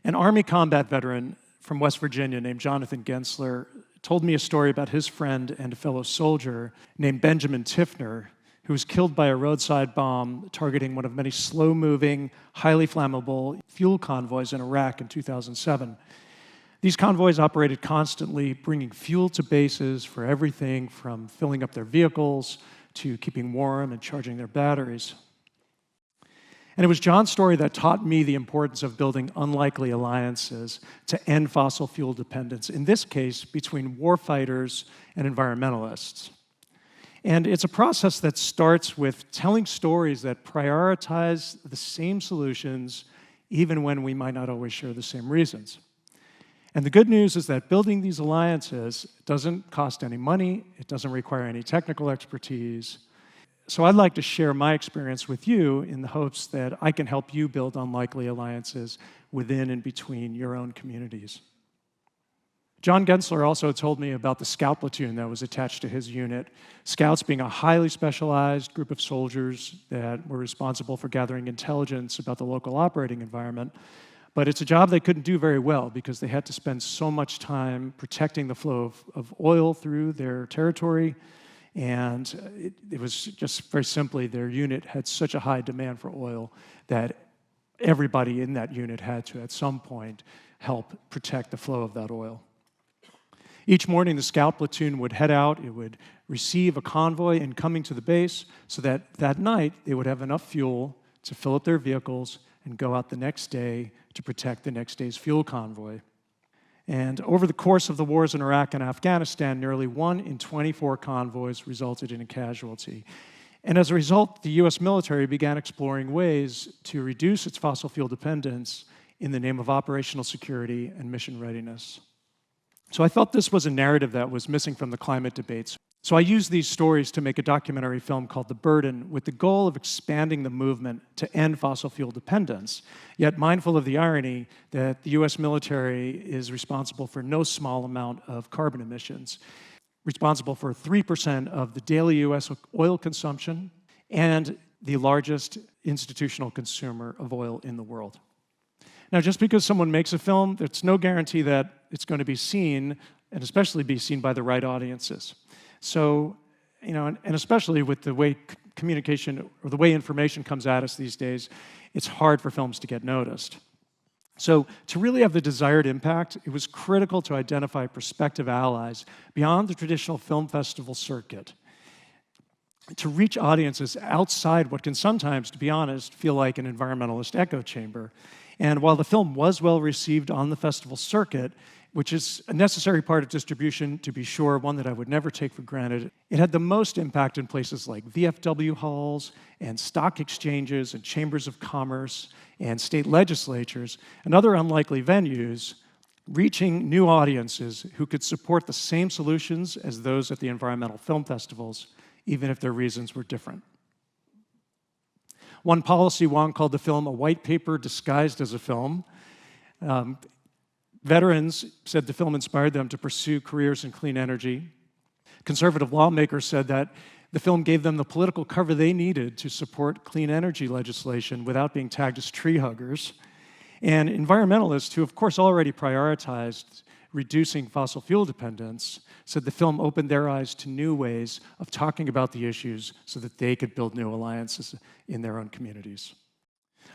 An Army combat veteran from West Virginia named Jonathan Gensler told me a story about his friend and a fellow soldier named Benjamin Tiffner, who was killed by a roadside bomb targeting one of many slow-moving, highly flammable fuel convoys in Iraq in 2007. These convoys operated constantly, bringing fuel to bases for everything from filling up their vehicles to keeping warm and charging their batteries. And it was John's story that taught me the importance of building unlikely alliances to end fossil fuel dependence, in this case, between warfighters and environmentalists. And it's a process that starts with telling stories that prioritize the same solutions, even when we might not always share the same reasons. And the good news is that building these alliances doesn't cost any money, it doesn't require any technical expertise. So I'd like to share my experience with you in the hopes that I can help you build unlikely alliances within and between your own communities. John Gensler also told me about the scout platoon that was attached to his unit, scouts being a highly specialized group of soldiers that were responsible for gathering intelligence about the local operating environment. But it's a job they couldn't do very well because they had to spend so much time protecting the flow of oil through their territory. And it was just very simply, their unit had such a high demand for oil that everybody in that unit had to, at some point, help protect the flow of that oil. Each morning, the scout platoon would head out. It would receive a convoy incoming to the base so that that night they would have enough fuel to fill up their vehicles and go out the next day to protect the next day's fuel convoy. And over the course of the wars in Iraq and Afghanistan, nearly 1 in 24 convoys resulted in a casualty. And as a result, the US military began exploring ways to reduce its fossil fuel dependence in the name of operational security and mission readiness. So I thought this was a narrative that was missing from the climate debates. So I used these stories to make a documentary film called The Burden, with the goal of expanding the movement to end fossil fuel dependence, yet mindful of the irony that the US military is responsible for no small amount of carbon emissions, responsible for 3% of the daily US oil consumption, and the largest institutional consumer of oil in the world. Now, just because someone makes a film, there's no guarantee that it's going to be seen, and especially be seen by the right audiences. So, and especially with the way communication or the way information comes at us these days, it's hard for films to get noticed. So, to really have the desired impact, it was critical to identify prospective allies beyond the traditional film festival circuit, to reach audiences outside what can sometimes, to be honest, feel like an environmentalist echo chamber. And while the film was well received on the festival circuit, which is a necessary part of distribution, to be sure, one that I would never take for granted, it had the most impact in places like VFW halls and stock exchanges and chambers of commerce and state legislatures and other unlikely venues, reaching new audiences who could support the same solutions as those at the environmental film festivals, even if their reasons were different. One policy wonk called the film a white paper disguised as a film. Veterans said the film inspired them to pursue careers in clean energy. Conservative lawmakers said that the film gave them the political cover they needed to support clean energy legislation without being tagged as tree huggers. And environmentalists, who of course already prioritized reducing fossil fuel dependence, said the film opened their eyes to new ways of talking about the issues so that they could build new alliances in their own communities.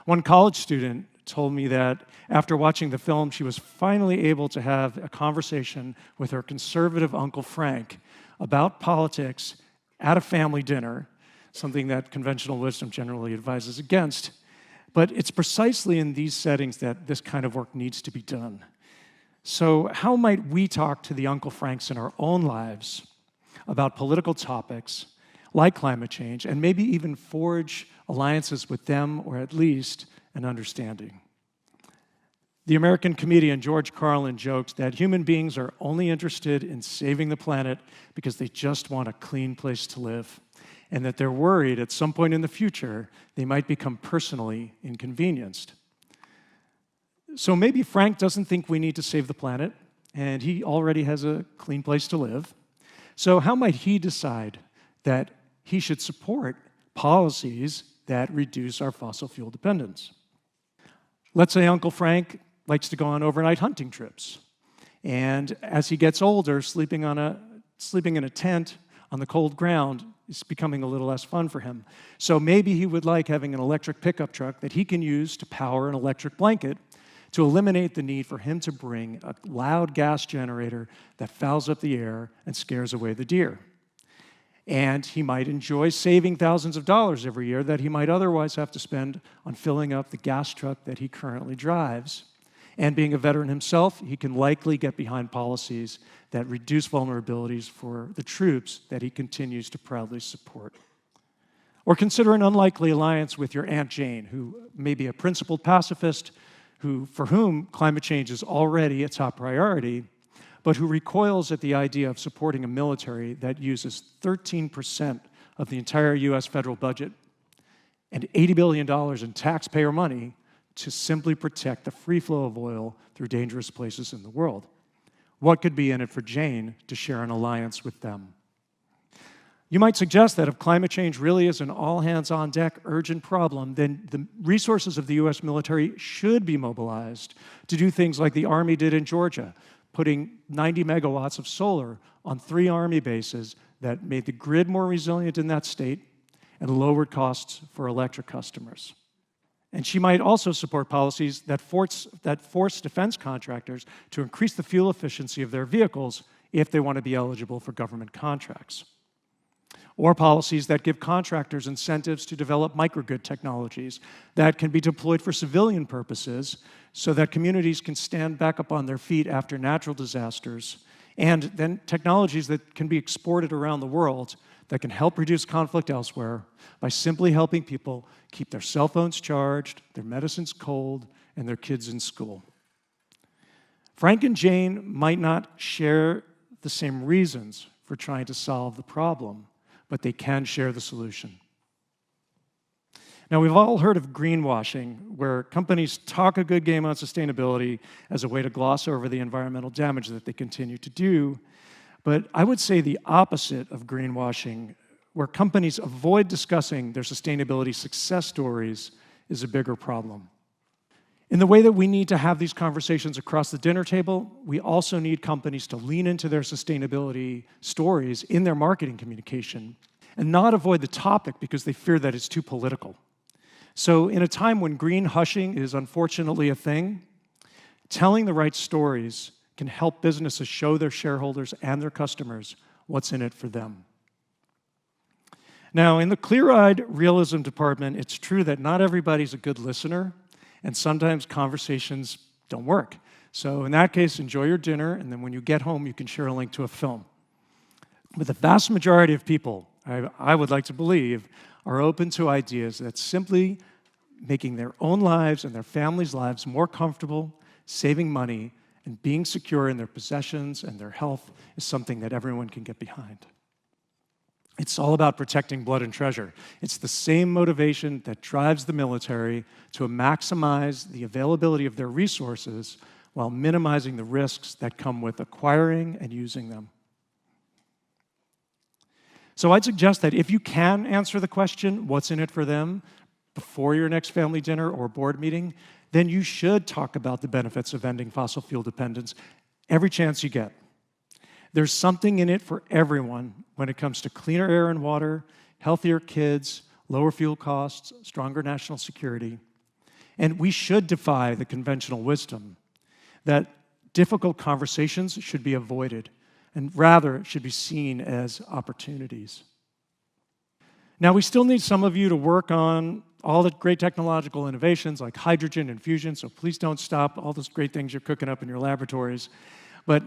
One college student told me that after watching the film, she was finally able to have a conversation with her conservative Uncle Frank about politics at a family dinner, something that conventional wisdom generally advises against. But it's precisely in these settings that this kind of work needs to be done. So how might we talk to the Uncle Franks in our own lives about political topics like climate change, and maybe even forge alliances with them, or at least an understanding? The American comedian George Carlin joked that human beings are only interested in saving the planet because they just want a clean place to live, and that they're worried at some point in the future they might become personally inconvenienced. So maybe Frank doesn't think we need to save the planet, and he already has a clean place to live. So how might he decide that he should support policies that reduce our fossil fuel dependence? Let's say Uncle Frank likes to go on overnight hunting trips. And as he gets older, sleeping in a tent on the cold ground is becoming a little less fun for him. So maybe he would like having an electric pickup truck that he can use to power an electric blanket to eliminate the need for him to bring a loud gas generator that fouls up the air and scares away the deer. And he might enjoy saving thousands of dollars every year that he might otherwise have to spend on filling up the gas truck that he currently drives. And being a veteran himself, he can likely get behind policies that reduce vulnerabilities for the troops that he continues to proudly support. Or consider an unlikely alliance with your Aunt Jane, who may be a principled pacifist, for whom climate change is already a top priority, but who recoils at the idea of supporting a military that uses 13% of the entire US federal budget and $80 billion in taxpayer money to simply protect the free flow of oil through dangerous places in the world. What could be in it for Jane to share an alliance with them? You might suggest that if climate change really is an all-hands-on-deck urgent problem, then the resources of the US military should be mobilized to do things like the Army did in Georgia, putting 90 megawatts of solar on 3 Army bases that made the grid more resilient in that state and lowered costs for electric customers. And she might also support policies that force defense contractors to increase the fuel efficiency of their vehicles if they want to be eligible for government contracts. Or policies that give contractors incentives to develop microgrid technologies that can be deployed for civilian purposes so that communities can stand back up on their feet after natural disasters, and then technologies that can be exported around the world that can help reduce conflict elsewhere by simply helping people keep their cell phones charged, their medicines cold, and their kids in school. Frank and Jane might not share the same reasons for trying to solve the problem, but they can share the solution. Now, we've all heard of greenwashing, where companies talk a good game on sustainability as a way to gloss over the environmental damage that they continue to do. But I would say the opposite of greenwashing, where companies avoid discussing their sustainability success stories, is a bigger problem. In the way that we need to have these conversations across the dinner table, we also need companies to lean into their sustainability stories in their marketing communication and not avoid the topic because they fear that it's too political. So in a time when green hushing is unfortunately a thing, telling the right stories can help businesses show their shareholders and their customers what's in it for them. Now, in the clear-eyed realism department, it's true that not everybody's a good listener, and sometimes conversations don't work. So in that case, enjoy your dinner, and then when you get home, you can share a link to a film. But the vast majority of people, I would like to believe, are open to ideas that simply making their own lives and their families' lives more comfortable, saving money, and being secure in their possessions and their health is something that everyone can get behind. It's all about protecting blood and treasure. It's the same motivation that drives the military to maximize the availability of their resources while minimizing the risks that come with acquiring and using them. So I'd suggest that if you can answer the question, what's in it for them, before your next family dinner or board meeting, then you should talk about the benefits of ending fossil fuel dependence every chance you get. There's something in it for everyone when it comes to cleaner air and water, healthier kids, lower fuel costs, stronger national security. And we should defy the conventional wisdom that difficult conversations should be avoided and rather should be seen as opportunities. Now, we still need some of you to work on all the great technological innovations like hydrogen and fusion, so please don't stop all those great things you're cooking up in your laboratories. But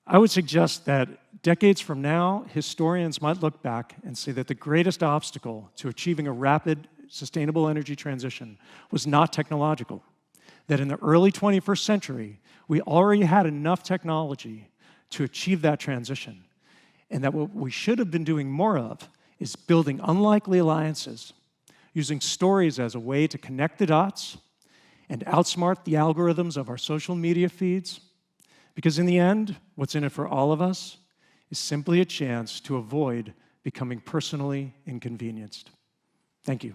I would suggest that decades from now, historians might look back and say that the greatest obstacle to achieving a rapid, sustainable energy transition was not technological. That in the early 21st century, we already had enough technology to achieve that transition. And that what we should have been doing more of is building unlikely alliances, using stories as a way to connect the dots and outsmart the algorithms of our social media feeds. Because in the end, what's in it for all of us is simply a chance to avoid becoming personally inconvenienced. Thank you.